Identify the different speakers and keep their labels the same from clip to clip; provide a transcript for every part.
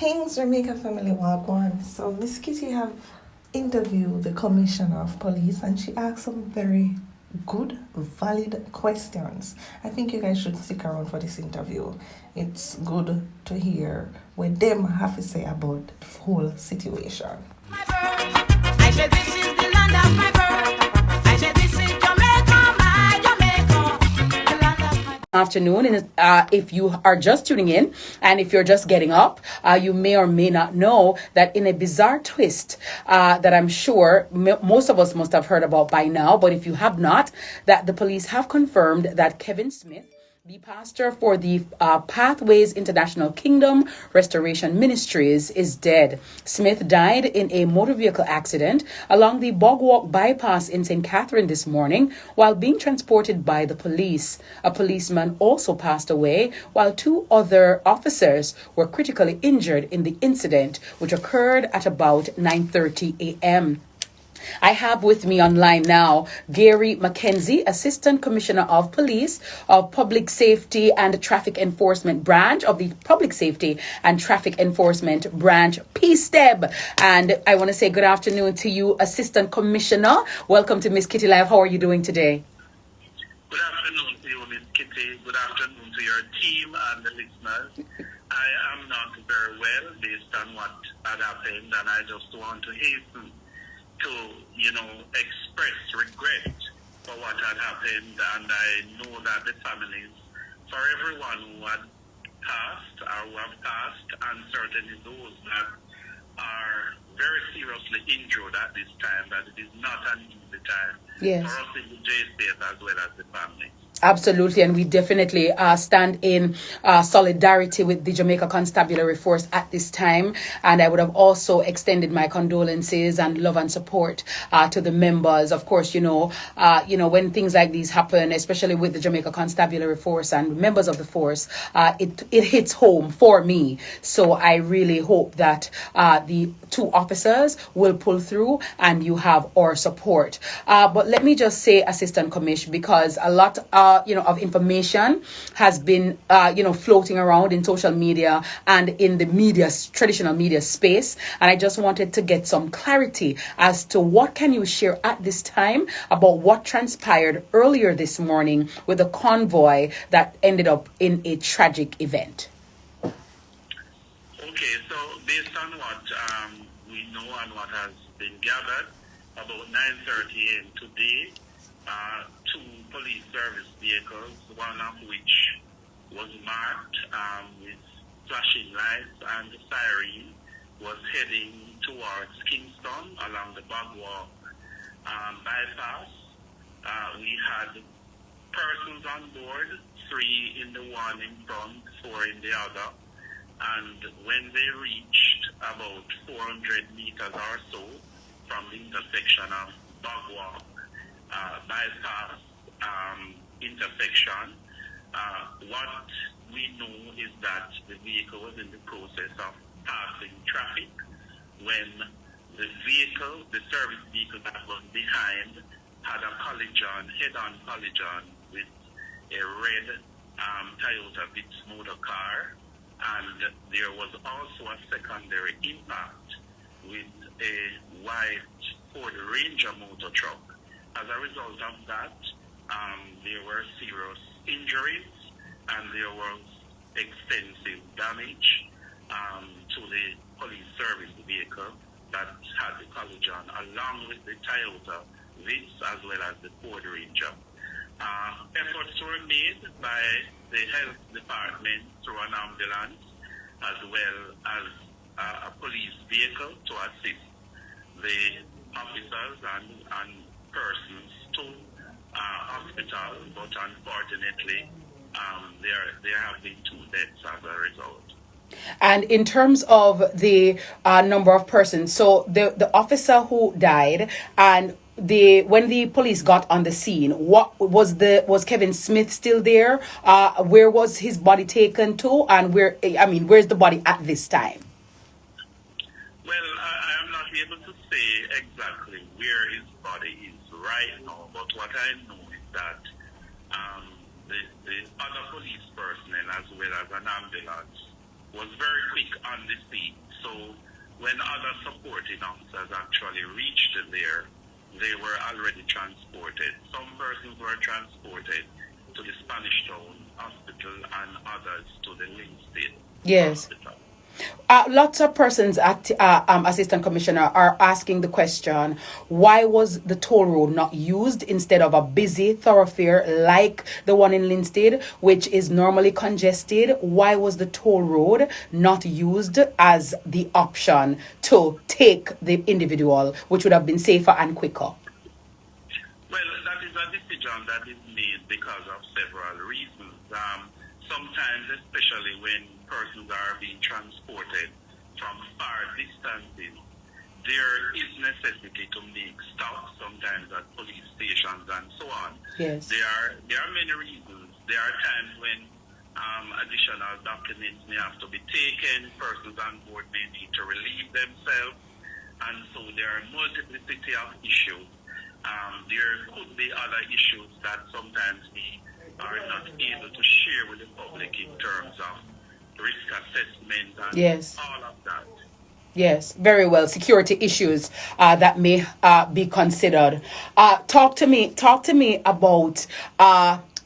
Speaker 1: Kings Jamaica family Wagwan. So Miss Kitty have interviewed the commissioner of police and she asked some very good, valid questions. I think you guys should stick around for this interview. It's good to hear what them have to say about the whole situation. I said this is the land of my birth. I said this is Jamaica, my Jamaica, the land of my
Speaker 2: afternoon. And if you are just tuning in and if you're just getting up, you may or may not know that in a bizarre twist that I'm sure most of us must have heard about by now, but if you have not, that the police have confirmed that Kevin Smith, the pastor for the Pathways International Kingdom Restoration Ministries, is dead. Smith died in a motor vehicle accident along the Bogwalk bypass in St. Catherine this morning while being transported by the police. A policeman also passed away while two other officers were critically injured in the incident, which occurred at about 9:30 a.m. I have with me online now Gary McKenzie, Assistant Commissioner of Police of Public Safety and Traffic Enforcement Branch of the Public Safety and Traffic Enforcement Branch, PSTEB. And I want to say good afternoon to you, Assistant Commissioner. Welcome to Miss Kitty Live. How are you doing today?
Speaker 3: Good afternoon to you, Miss Kitty. Good afternoon to your team and the listeners. I am not very well based on what had happened, and I just want to hasten to, express regret for what had happened, and I know that the families, for everyone who had passed or who have passed, and certainly those that are very seriously injured at this time, that it is not an easy time for us in the J State as well as the family.
Speaker 2: Absolutely, and we definitely stand in solidarity with the Jamaica Constabulary Force at this time. And I would have also extended my condolences and love and support to the members. Of course, when things like these happen, especially with the Jamaica Constabulary Force and members of the force, it hits home for me. So I really hope that the two officers will pull through and you have our support. But let me just say, Assistant Commish, because a lot of information has been, floating around in social media and in the traditional media space. And I just wanted to get some clarity as to what can you share at this time about what transpired earlier this morning with the convoy that ended up in a tragic event.
Speaker 3: Okay, so based on what we know and what has been gathered, about 9:30 a.m. today, two police service vehicles, one of which was marked with flashing lights and the siren, was heading towards Kingston along the Bogwalk bypass. We had persons on board, 3 in the one in front, 4 in the other. And when they reached about 400 meters or so from the intersection of Bogwalk bypass intersection, what we know is that the vehicle was in the process of passing traffic when the service vehicle that was behind, had a head-on collision with a red Toyota Vitz motor car, and there was also a secondary impact with a white Ford Ranger motor truck. As a result of that, there were serious injuries and there was extensive damage to the police service vehicle that had the collision, along with the Toyota Vitz as well as the Ford Ranger. Efforts were made by the health department through an ambulance as well as a police vehicle to assist the officers and persons to hospital, but unfortunately there have been 2 deaths as a result.
Speaker 2: And in terms of the number of persons, so the officer who died, and when the police got on the scene, what was Kevin Smith still there? Where was his body taken to, and where's the body at this time?
Speaker 3: Well, I am not able to say exactly where his body is right now, but what I know is that the other police personnel as well as an ambulance was very quick on the scene. So when other supporting officers actually reached there, they were already transported. Some persons were transported to the Spanish Town Hospital and others to the Linstead
Speaker 2: Yes.
Speaker 3: Hospital.
Speaker 2: Lots of persons, Assistant Commissioner, are asking the question, why was the toll road not used instead of a busy thoroughfare like the one in Linstead, which is normally congested? Why was the toll road not used as the option to take the individual, which would have been safer and quicker?
Speaker 3: Well, that is a decision that is made because of several reasons. Sometimes, especially when persons are being transported from far distances, there is necessity to make stops, sometimes at police stations and so on.
Speaker 2: Yes.
Speaker 3: There are many reasons. There are times when additional documents may have to be taken, persons on board may need to relieve themselves, and so there are multiplicity of issues. There could be other issues that sometimes we are not able to share with the public in terms of risk assessment and
Speaker 2: Yes.
Speaker 3: all of that.
Speaker 2: Yes, very well. Security issues that may be considered. Talk to me about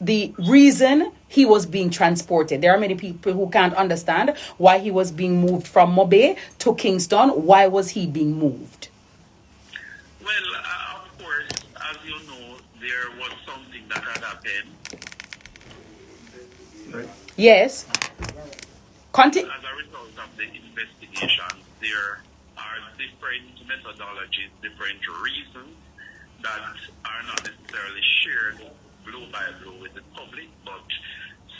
Speaker 2: the reason he was being transported. There are many people who can't understand why he was being moved from Mobe to Kingston. Why was he being moved?
Speaker 3: Well, of course, as you know, there was something that had happened.
Speaker 2: Yes. Continue.
Speaker 3: As a result of the investigation, there are different methodologies, different reasons that are not necessarily shared blow by blow with the public, but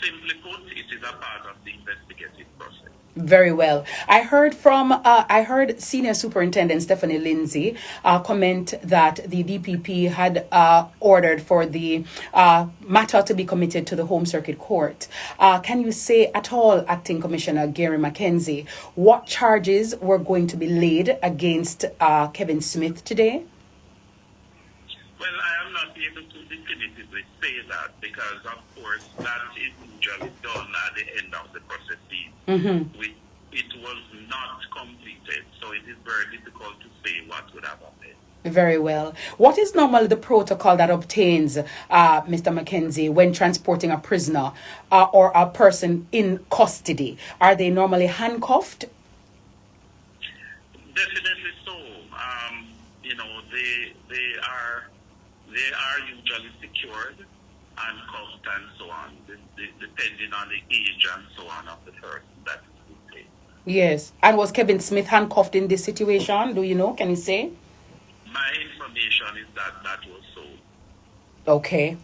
Speaker 3: simply put, it is a part of the investigative process.
Speaker 2: Very well. I heard Senior Superintendent Stephanie Lindsay comment that the DPP had ordered for the matter to be committed to the Home Circuit Court. Can you say at all, Acting Commissioner Gary Mackenzie, what charges were going to be laid against Kevin Smith today?
Speaker 3: Well, I am not able to definitively say that because, of course, that is usually done at the end of the processes. It was not completed, so it is very difficult to say what would have happened.
Speaker 2: Very well. What is normally the protocol that obtains, Mr. Mackenzie, when transporting a prisoner or a person in custody? Are they normally handcuffed?
Speaker 3: Definitely so. They are usually secured and cuffed and so on, depending on the age and so on of the person that is in place.
Speaker 2: Yes. And was Kevin Smith handcuffed in this situation? Do you know? Can you say?
Speaker 3: My information is that that was so.
Speaker 2: Okay.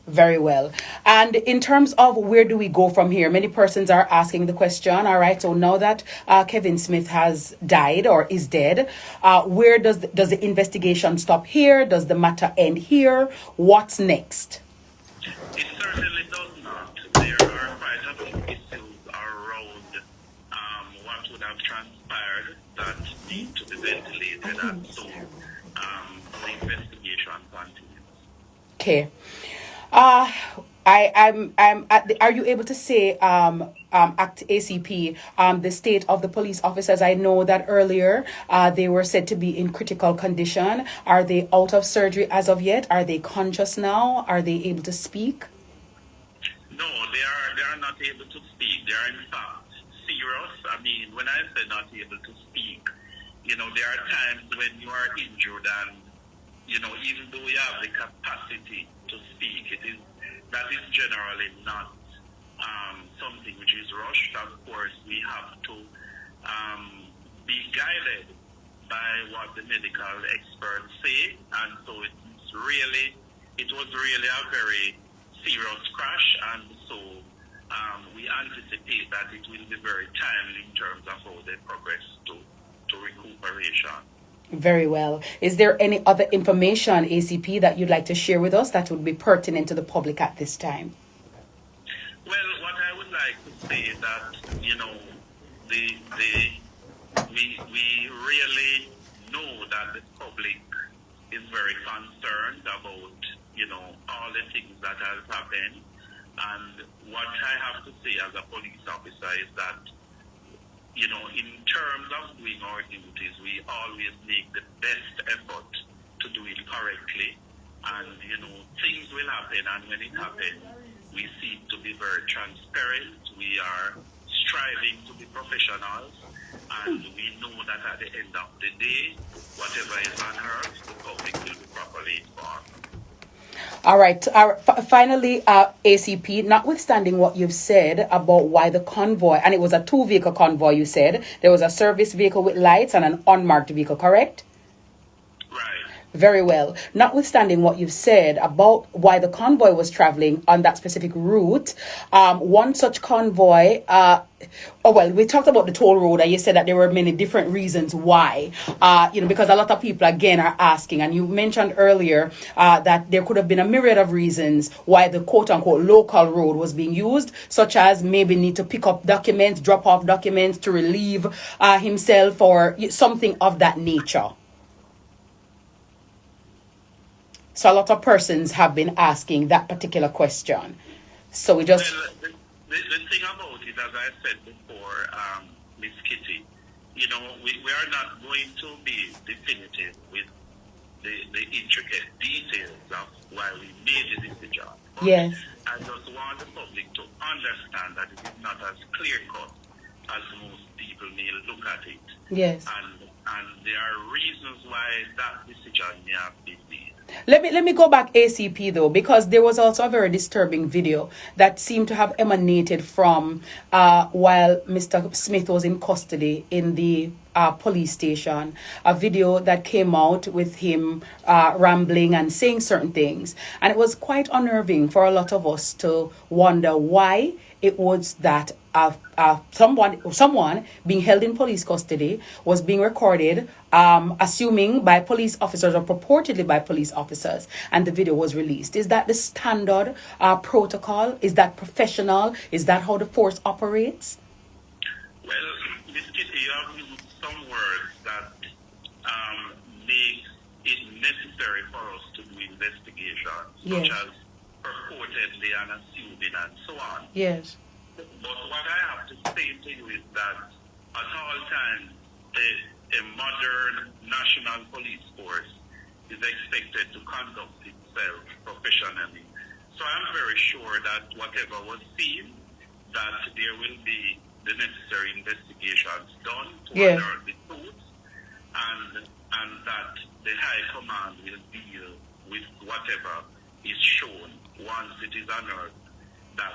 Speaker 2: Very well. And in terms of where do we go from here, many persons are asking the question. All right. So now that Kevin Smith has died or is dead, where does the investigation stop here? Does the matter end here? What's next?
Speaker 3: It certainly does not. There are quite a few issues around what would have transpired that need to be ventilated, and so the investigation continues.
Speaker 2: Okay. I'm are you able to say, Act ACP, the state of the police officers? I know that earlier they were said to be in critical condition. Are they out of surgery as of yet? Are they conscious now? Are they able to speak?
Speaker 3: No, they are not able to speak. They are in fact serious. I mean, when I say not able to speak, there are times when you are injured and, even though you have the capacity to speak, that is generally not something which is rushed. Of course, we have to be guided by what the medical experts say, and so it was really a very serious crash, and so we anticipate that it will be very timely in terms of how they progress to recuperation.
Speaker 2: Very well. Is there any other information, ACP, that you'd like to share with us that would be pertinent to the public at this time?
Speaker 3: Well, what I would like to say is that, we really know that the public is very concerned about, all the things that have happened. And what I have to say as a police officer is that in terms of doing our duties, we always make the best effort to do it correctly. And, things will happen, and when it happens, we seek to be very transparent. We are striving to be professionals, and we know that at the end of the day, whatever is unearthed, the public will be properly informed.
Speaker 2: All right. Finally, ACP, notwithstanding what you've said about why the convoy, and it was a 2-vehicle convoy, you said, there was a service vehicle with lights and an unmarked vehicle, correct?
Speaker 3: Right.
Speaker 2: Very well. Notwithstanding what you've said about why the convoy was traveling on that specific route, one such convoy, we talked about the toll road, and you said that there were many different reasons why, because a lot of people, again, are asking, and you mentioned earlier that there could have been a myriad of reasons why the quote-unquote local road was being used, such as maybe need to pick up documents, drop off documents to relieve himself, or something of that nature. So a lot of persons have been asking that particular question. So we just...
Speaker 3: Well, the thing about it, as I said before, Miss Kitty, we are not going to be definitive with the intricate details of why we made the decision. But
Speaker 2: yes.
Speaker 3: I just want the public to understand that it is not as clear-cut as most people may look at it.
Speaker 2: Yes.
Speaker 3: And there are reasons why that decision may have been made.
Speaker 2: Let me go back, ACP, though, because there was also a very disturbing video that seemed to have emanated from while Mr. Smith was in custody in the police station, a video that came out with him rambling and saying certain things. And it was quite unnerving for a lot of us to wonder why it was that someone being held in police custody was being recorded, assuming by police officers or purportedly by police officers, and the video was released. Is that the standard protocol? Is that professional? Is that how the force operates?
Speaker 3: Well, Ms. Kitty, you have used some words that make it necessary for us to do investigations,
Speaker 2: yes.
Speaker 3: such as purportedly and assuming and so on.
Speaker 2: Yes.
Speaker 3: But what I have to say to you is that at all times, a modern national police force is expected to conduct itself professionally. So I'm very sure that whatever was seen, that there will be the necessary investigations done to unearth the truth, and that the High Command will deal with whatever is shown once it is unearthed that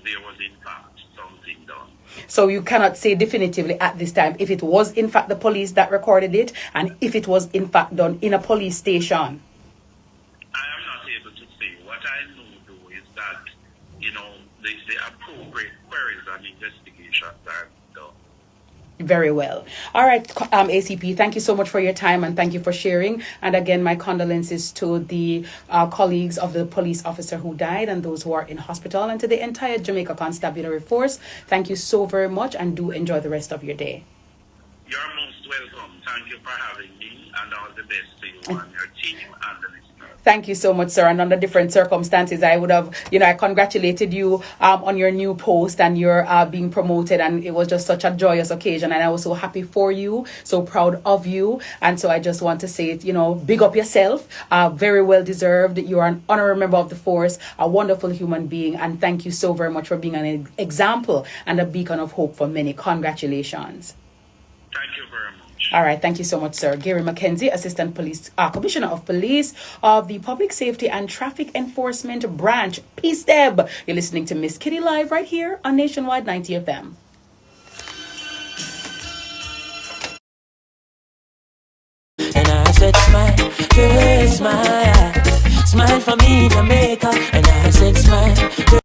Speaker 3: there was in fact something done.
Speaker 2: So you cannot say definitively at this time if it was in fact the police that recorded it, and if it was in fact done in a police station.
Speaker 3: I am not able to say. What I know though is that, the appropriate queries and investigations are done.
Speaker 2: Very well. All right, ACP, thank you so much for your time, and thank you for sharing. And again, my condolences to the colleagues of the police officer who died and those who are in hospital, and to the entire Jamaica Constabulary Force. Thank you so very much, and do enjoy the rest of your day.
Speaker 3: You're most welcome. Thank you for having me, and all the best to you and your team and the listeners.
Speaker 2: Thank you so much, sir. And under different circumstances, I would have, I congratulated you on your new post and your being promoted. And it was just such a joyous occasion. And I was so happy for you, so proud of you. And so I just want to say, big up yourself. Very well deserved. You are an honorary member of the force, a wonderful human being. And thank you so very much for being an example and a beacon of hope for many. Congratulations.
Speaker 3: Thank you very much.
Speaker 2: All right. Thank you so much, sir. Gary McKenzie, Assistant Police Commissioner of Police of the Public Safety and Traffic Enforcement Branch, PSTEB. You're listening to Miss Kitty Live right here on Nationwide 90 FM.
Speaker 4: And I said, smile, girl, smile. Smile for me, Jamaica. And I said, smile.